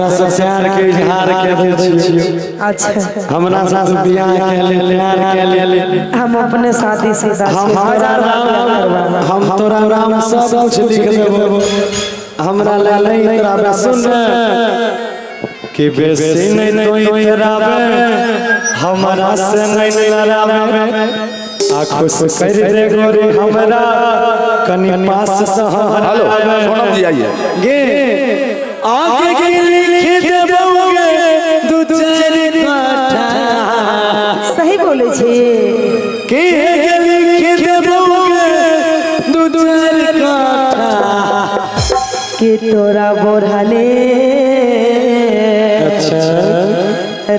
प्यार के इजहार के दे छियो। अच्छा हमरा साथ बियाह के ले प्यार के ले हम अपने शादी से हम तोरा नाम सब कुछ लिख देबो। हमरा ले नहीं तोरा सुन कि बेसी नहीं तोई तेराबे हमरा से नहीं लड़ाबे आ खुश कर दे गोरी हमरा कनी पास सहारा। हेलो सोनम जी आइए। गे आगे के लिख देबोगे दू चार काठा। सही बोले छी के लिख देबोगे दू चार काठा कि तोरा बोढ़ाने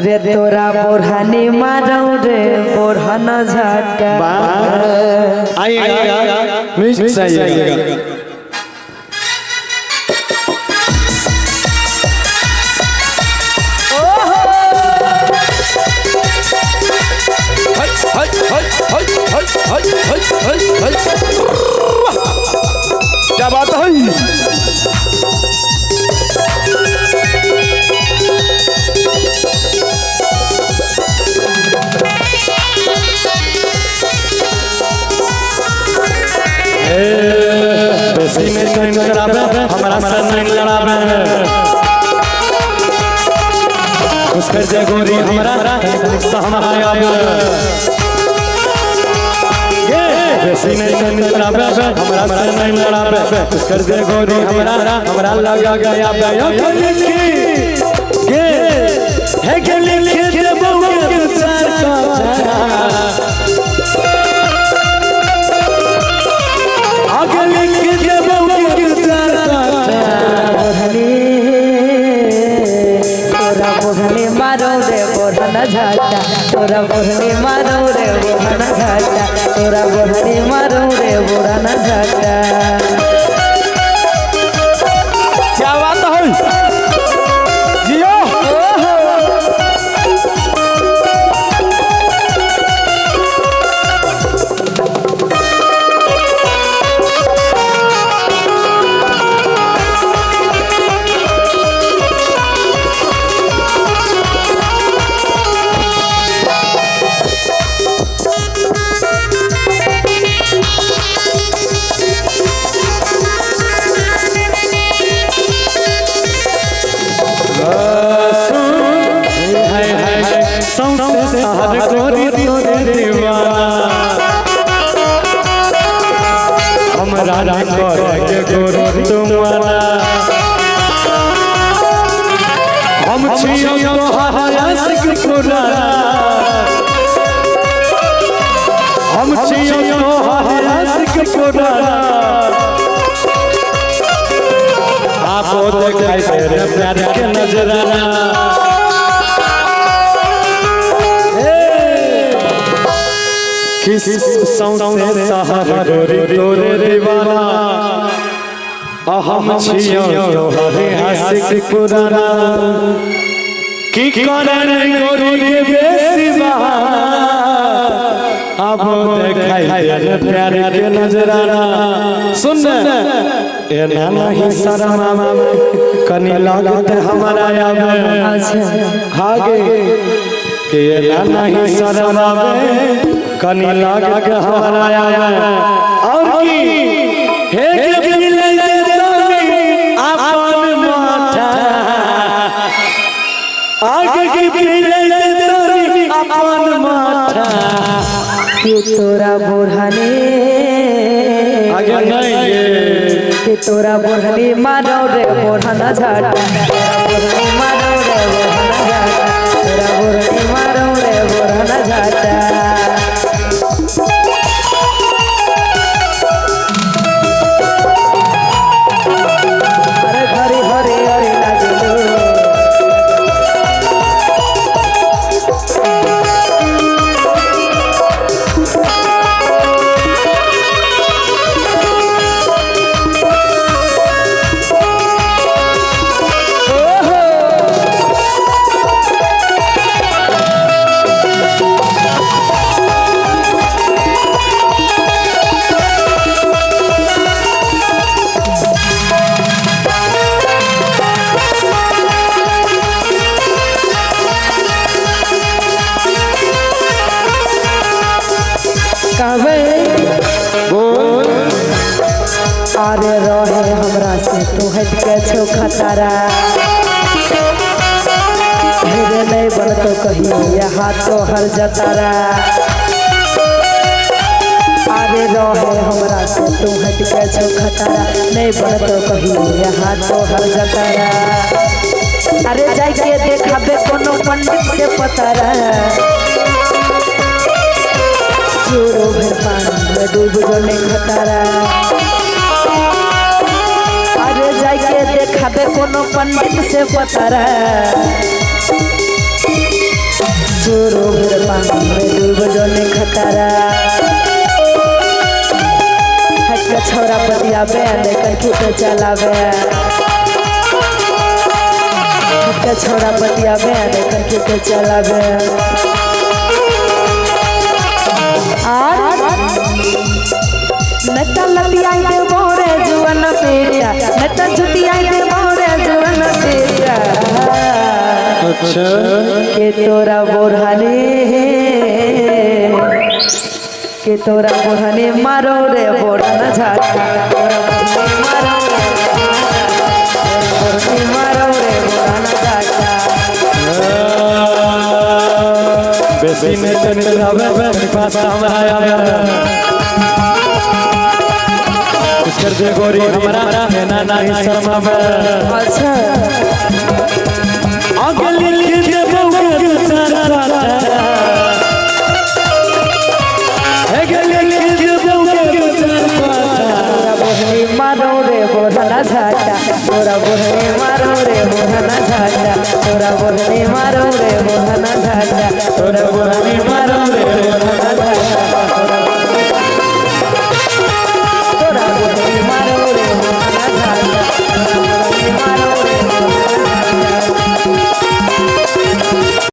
रे तोरा बोढ़ाने मारो रे बोढ़न झटा। आइएगा म्यूजिक से आइएगा। क्या बात है? बेसी में नहीं लड़ाबे हमरा से नहीं लड़ाबे खुश कर दे गोरी हमरा हमारा आवे। बेसी नहीं लड़ाबे हमरा से नहीं लड़ाबे खुश कर दे गोरी हमरा लगा गया गे है के लिख देबो के चार काठा। आगे लिख देबो के चार काठा। तोरा बोढ़ने मारो रे बोढ़न झटा। तोरा बोढ़ने मारो रे बोढ़न झटा। तोरा बोढ़ने मारो रे बोढ़न झटा। क्या बात है? जियो हमरा के गोरी तुम्हारा हम छियो तोहार आशिक पुराना। हम छियो तोहार आशिक पुराना। आपो देखाई तेरे प्यार के नजराना। किस सौंसे सहारा गोरी तोरे दीवाना। हम छियो तोहरे आशिक पुराना। की करे गोरी के बेसी बहाना। अब देखाई तेरे प्यार के नजराना। सुन ए नहीं शर्मा कनी लागत हमारा आवे। आगे के नहीं शर्मा कनी लागत हमारा आवे। और की हे के मिले अपन माथा आगे की मिले अपन माथा। कि तोरा बोढ़ने आगे नहीं कि तोरा बोढ़ने मारो रे बोढ़न झटा। तोरा बोढ़ने मारो रे बोढ़न झटा। तोरा बोढ़ने मारो रे बोढ़न झटा। अरे हरे हरे हरे लागलो बतावे बोल अरे रहे हमरा से तू हट के छो खतरा मेरे नहीं बन तो कहियो यहाँ तो हर जतारा अरे रहे हमरा से तू हट के छो खतरा नहीं बन तो कहियो यहाँ तो हर जतारा अरे जाके देखाबे कोनो पंडित से पतारा चोरो भर पानी में डूब जोने खतरा अरे जाके देखाबे कोनो पंडित से पतारा चोरो भर पानी में डूब जोने खतरा हट के छोरा बतियाबे लेकर खेत चलाबे हट के छोरा बतियाबे लेकर खेत चलाबे नता लतियाई दे मोरे जुवन पेरिया नता जुतियाई दे मोरे जुवन पेरिया अच्छा के तोरा बोढ़ाने मारो रे बोढ़ाना झाटा तोरा बोढ़ाने मारो रे बोढ़ाना झाटा बेसी नहीं तराबे मेरे पास हमरा आवे कर दे गोरी हमरा ना नहीं शर्मावे अच्छा आगे लिख दे बउके चारा है गे लिख दे बउके चारा बोढ़नी मारो रे बोढ़ना झाटा तोरा बोढ़नी मारो रे बोढ़ना झाटा तोरा बोढ़नी मारो रे बोढ़ना झाटा तोरा बोढ़नी मारो रे